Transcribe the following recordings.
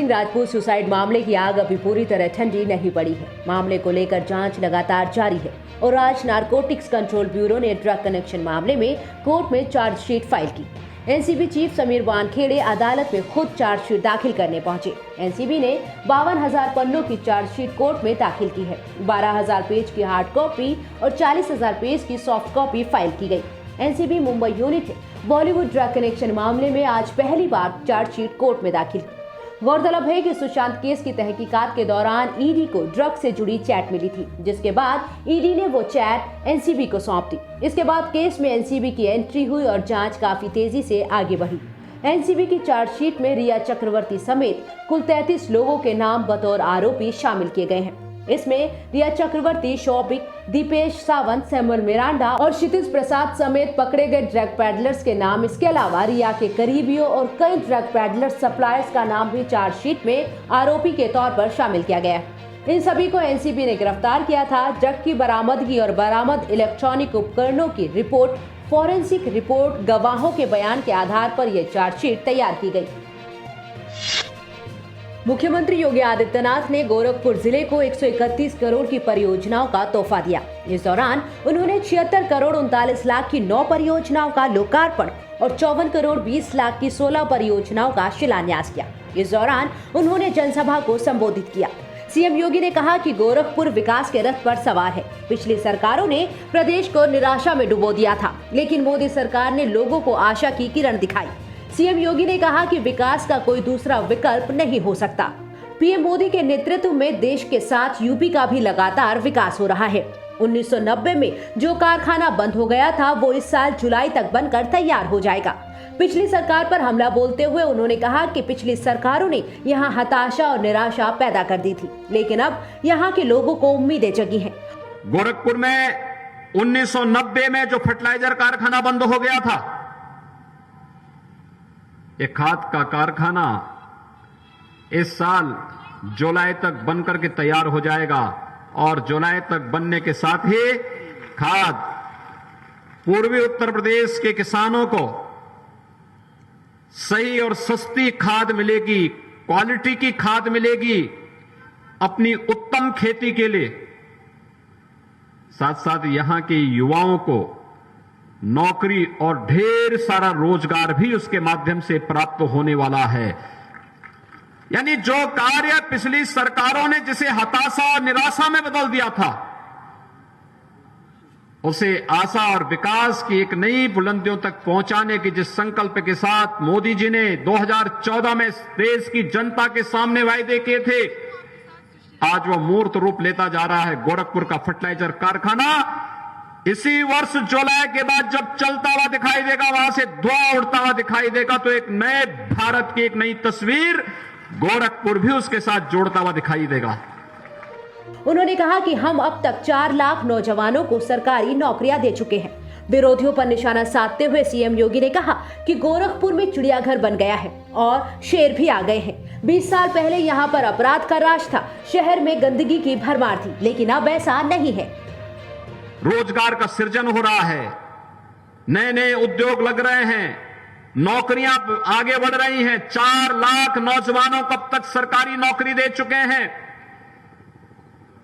Singh Rajput suicide मामले की आग अभी पूरी तरह ठंडी नहीं पड़ी है। मामले को लेकर जांच लगातार जारी है और आज नारकोटिक्स कंट्रोल ब्यूरो ने ड्रग कनेक्शन मामले में कोर्ट में चार्जशीट फाइल की। एनसीबी चीफ समीर वानखेड़े अदालत में खुद चार्जशीट दाखिल करने पहुंचे। एनसीबी ने 52,000 पन्नों की चार्जशीट कोर्ट में दाखिल की है। 12,000 पेज की हार्ड कॉपी और 40,000 पेज की सॉफ्ट कॉपी फाइल की गई। एनसीबी मुंबई यूनिट ने बॉलीवुड ड्रग कनेक्शन मामले में आज पहली बार चार्जशीट कोर्ट में दाखिल की। गौरतलब है कि सुशांत केस की तहकीकात के दौरान ईडी को ड्रग से जुड़ी चैट मिली थी, जिसके बाद ईडी ने वो चैट एनसीबी को सौंप दी। इसके बाद केस में एनसीबी की एंट्री हुई और जांच काफी तेजी से आगे बढ़ी। एनसीबी की चार्जशीट में रिया चक्रवर्ती समेत कुल 33 लोगों के नाम बतौर आरोपी शामिल किए गए हैं। इसमें रिया चक्रवर्ती, शौबिक, दीपेश सावंत, सैमुअल मिरांडा और क्षितिज प्रसाद समेत पकड़े गए ड्रग पैडलर्स के नाम, इसके अलावा रिया के करीबियों और कई ड्रग पैडलर सप्लायर्स का नाम भी चार्जशीट में आरोपी के तौर पर शामिल किया गया है। इन सभी को एनसीबी ने गिरफ्तार किया था। ड्रग की बरामदगी और बरामद इलेक्ट्रॉनिक उपकरणों की रिपोर्ट, फॉरेंसिक रिपोर्ट, गवाहों के बयान के आधार पर यह चार्जशीट तैयार की गई। मुख्यमंत्री योगी आदित्यनाथ ने गोरखपुर जिले को 131 करोड़ की परियोजनाओं का तोहफा दिया। इस दौरान उन्होंने 76 करोड़ 39 लाख की 9 परियोजनाओं का लोकार्पण और 54 करोड़ 20 लाख की 16 परियोजनाओं का शिलान्यास किया। इस दौरान उन्होंने जनसभा को संबोधित किया। सीएम योगी ने कहा कि गोरखपुर विकास के रथ पर सवार है। पिछली सरकारों ने प्रदेश को निराशा में डुबो दिया था, लेकिन मोदी सरकार ने लोगों को आशा की किरण दिखाई। सीएम योगी ने कहा कि विकास का कोई दूसरा विकल्प नहीं हो सकता। पीएम मोदी के नेतृत्व में देश के साथ यूपी का भी लगातार विकास हो रहा है। 1990 में जो कारखाना बंद हो गया था, वो इस साल जुलाई तक बनकर तैयार हो जाएगा। पिछली सरकार पर हमला बोलते हुए उन्होंने कहा कि पिछली सरकारों ने यहाँ हताशा और निराशा पैदा कर दी थी, लेकिन अब यहाँ के लोगों को उम्मीदें जगी हैं। गोरखपुर में 1990 में जो फर्टिलाइजर कारखाना बंद हो गया था, एक खाद का कारखाना इस साल जुलाई तक बनकर के तैयार हो जाएगा और जुलाई तक बनने के साथ ही खाद पूर्वी उत्तर प्रदेश के किसानों को सही और सस्ती खाद मिलेगी, क्वालिटी की खाद मिलेगी अपनी उत्तम खेती के लिए। साथ साथ यहां के युवाओं को नौकरी और ढेर सारा रोजगार भी उसके माध्यम से प्राप्त होने वाला है। यानी जो कार्य पिछली सरकारों ने जिसे हताशा और निराशा में बदल दिया था, उसे आशा और विकास की एक नई बुलंदियों तक पहुंचाने की जिस संकल्प के साथ मोदी जी ने 2014 में देश की जनता के सामने वायदे किए थे, आज वह मूर्त रूप लेता जा रहा है। गोरखपुर का फर्टिलाइजर कारखाना इसी वर्ष जुलाई के बाद जब चलता हुआ दिखाई देगा, वहां से धुआं उड़ता हुआ दिखाई देगा, तो एक नए भारत की एक नई तस्वीर गोरखपुर भी उसके साथ जोड़ता हुआ दिखाई देगा। उन्होंने कहा कि हम अब तक 4 लाख नौजवानों को सरकारी नौकरियां दे चुके हैं। विरोधियों पर निशाना साधते हुए सीएम योगी ने कहा कि गोरखपुर में चिड़ियाघर बन गया है और शेर भी आ गए हैं। 20 साल पहले यहाँ पर अपराध का राज था, शहर में गंदगी की भरमार थी, लेकिन अब ऐसा नहीं है। रोजगार का सृजन हो रहा है, नए नए उद्योग लग रहे हैं, नौकरियां आगे बढ़ रही हैं। 4 लाख नौजवानों को अब तक सरकारी नौकरी दे चुके हैं।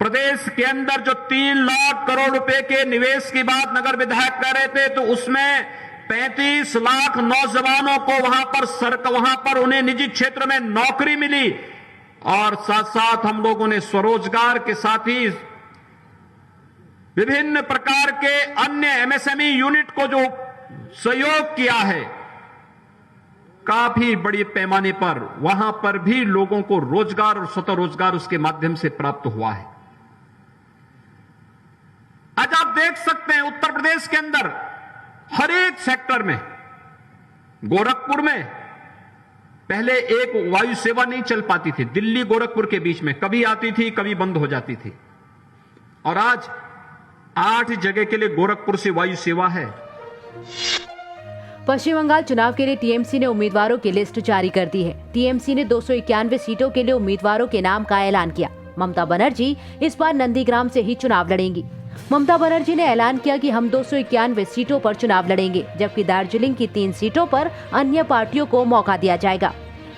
प्रदेश के अंदर जो 3 लाख करोड़ रुपए के निवेश की बात नगर विधायक कह रहे थे, तो उसमें 35 लाख नौजवानों को वहां पर उन्हें निजी क्षेत्र में नौकरी मिली। और साथ साथ हम लोगों ने स्वरोजगार के साथ ही विभिन्न प्रकार के अन्य एमएसएमई यूनिट को जो सहयोग किया है, काफी बड़ी पैमाने पर वहां पर भी लोगों को रोजगार और स्वतः रोजगार उसके माध्यम से प्राप्त हुआ है। आज आप देख सकते हैं उत्तर प्रदेश के अंदर हर एक सेक्टर में, गोरखपुर में पहले एक वायु सेवा नहीं चल पाती थी, दिल्ली गोरखपुर के बीच में कभी आती थी कभी बंद हो जाती थी, और आज 8 जगह के लिए गोरखपुर से वायु सेवा है। पश्चिम बंगाल चुनाव के लिए टीएमसी ने उम्मीदवारों की लिस्ट जारी कर दी है। टीएमसी ने 291 सीटों के लिए उम्मीदवारों के नाम का ऐलान किया। ममता बनर्जी इस बार नंदीग्राम से ही चुनाव लड़ेंगी। ममता बनर्जी ने ऐलान किया कि हम 291 सीटों पर चुनाव लड़ेंगे, जबकि दार्जिलिंग की 3 सीटों पर अन्य पार्टियों को मौका दिया जाएगा।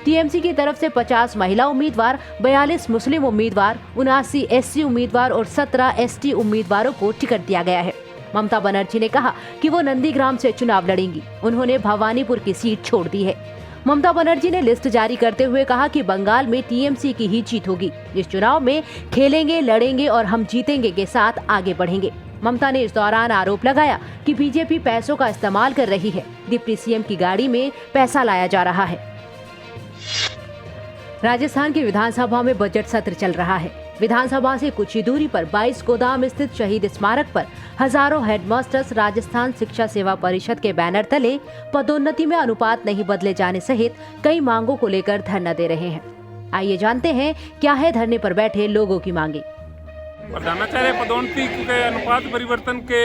टीएमसी की तरफ से 50 महिला उम्मीदवार, 42 मुस्लिम उम्मीदवार, 79 एससी उम्मीदवार और 17 एसटी उम्मीदवारों को टिकट दिया गया है। ममता बनर्जी ने कहा कि वो नंदीग्राम से चुनाव लड़ेंगी। उन्होंने भवानीपुर की सीट छोड़ दी है। ममता बनर्जी ने लिस्ट जारी करते हुए कहा कि बंगाल में टीएमसी की ही जीत होगी। इस चुनाव में खेलेंगे, लड़ेंगे और हम जीतेंगे के साथ आगे बढ़ेंगे। ममता ने इस दौरान आरोप लगाया कि बीजेपी पैसों का इस्तेमाल कर रही है। डिप्टी सीएम की गाड़ी में पैसा लाया जा रहा है। राजस्थान की विधानसभा में बजट सत्र चल रहा है। विधानसभा से कुछ ही दूरी पर 22 गोदाम स्थित शहीद स्मारक पर हजारों हेडमास्टर्स राजस्थान शिक्षा सेवा परिषद के बैनर तले पदोन्नति में अनुपात नहीं बदले जाने सहित कई मांगों को लेकर धरना दे रहे हैं। आइए जानते हैं क्या है धरने पर बैठे लोगों की मांगे। प्रधानाचार्य पदोन्नति के अनुपात परिवर्तन के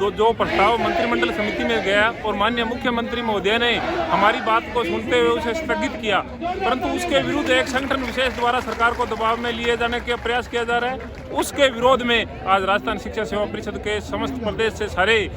जो प्रस्ताव मंत्रिमंडल समिति में गया और माननीय मुख्यमंत्री महोदय ने हमारी बात को सुनते हुए उसे स्थगित किया, परंतु उसके विरुद्ध एक संगठन विशेष द्वारा सरकार को दबाव में लिए जाने का प्रयास किया जा रहा है। उसके विरोध में आज राजस्थान शिक्षा सेवा परिषद के समस्त प्रदेश से सारे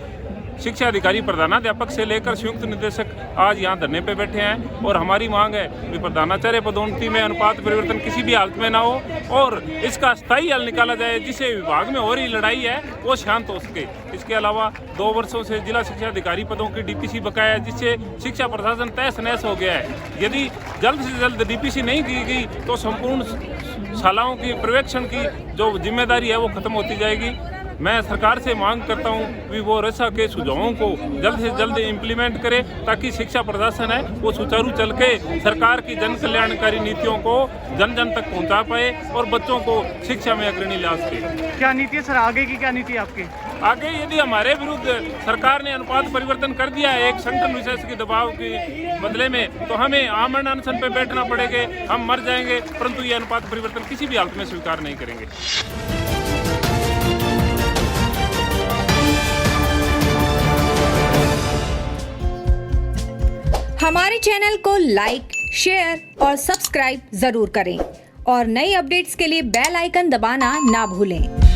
शिक्षा अधिकारी, प्रधानाध्यापक से लेकर संयुक्त निदेशक आज यहाँ धरने पे बैठे हैं और हमारी मांग है कि प्रधानाचार्य पदोन्नति में अनुपात परिवर्तन किसी भी हालत में ना हो और इसका स्थायी हल निकाला जाए, जिससे विभाग में हो रही लड़ाई है वो शांत हो सके। इसके अलावा 2 वर्षों से जिला शिक्षा अधिकारी पदों की डीपीसी बकाया है, जिससे शिक्षा प्रशासन तहस नहस हो गया है। यदि जल्द से जल्द डीपीसी नहीं की गई तो संपूर्ण शालाओं की पर्यवेक्षण की जो जिम्मेदारी है वो खत्म होती जाएगी। मैं सरकार से मांग करता हूं कि वो रसा के सुझावों को जल्द से जल्द इम्प्लीमेंट करे ताकि शिक्षा प्रशासन है वो सुचारू चल के सरकार की जन कल्याणकारी नीतियों को जन जन तक पहुंचा पाए और बच्चों को शिक्षा में अग्रणी ला सके। क्या नीति है सर, आगे की क्या नीति है आपकी? आगे यदि हमारे विरुद्ध सरकार ने अनुपात परिवर्तन कर दिया है एक संगठन विशेष के दबाव के बदले में, तो हमें आमरण अनशन पे बैठना पड़ेगा, हम मर जाएंगे, परंतु ये अनुपात परिवर्तन किसी भी हालत में स्वीकार नहीं करेंगे। हमारे चैनल को लाइक, शेयर और सब्सक्राइब जरूर करें और नई अपडेट्स के लिए बेल आइकन दबाना ना भूलें।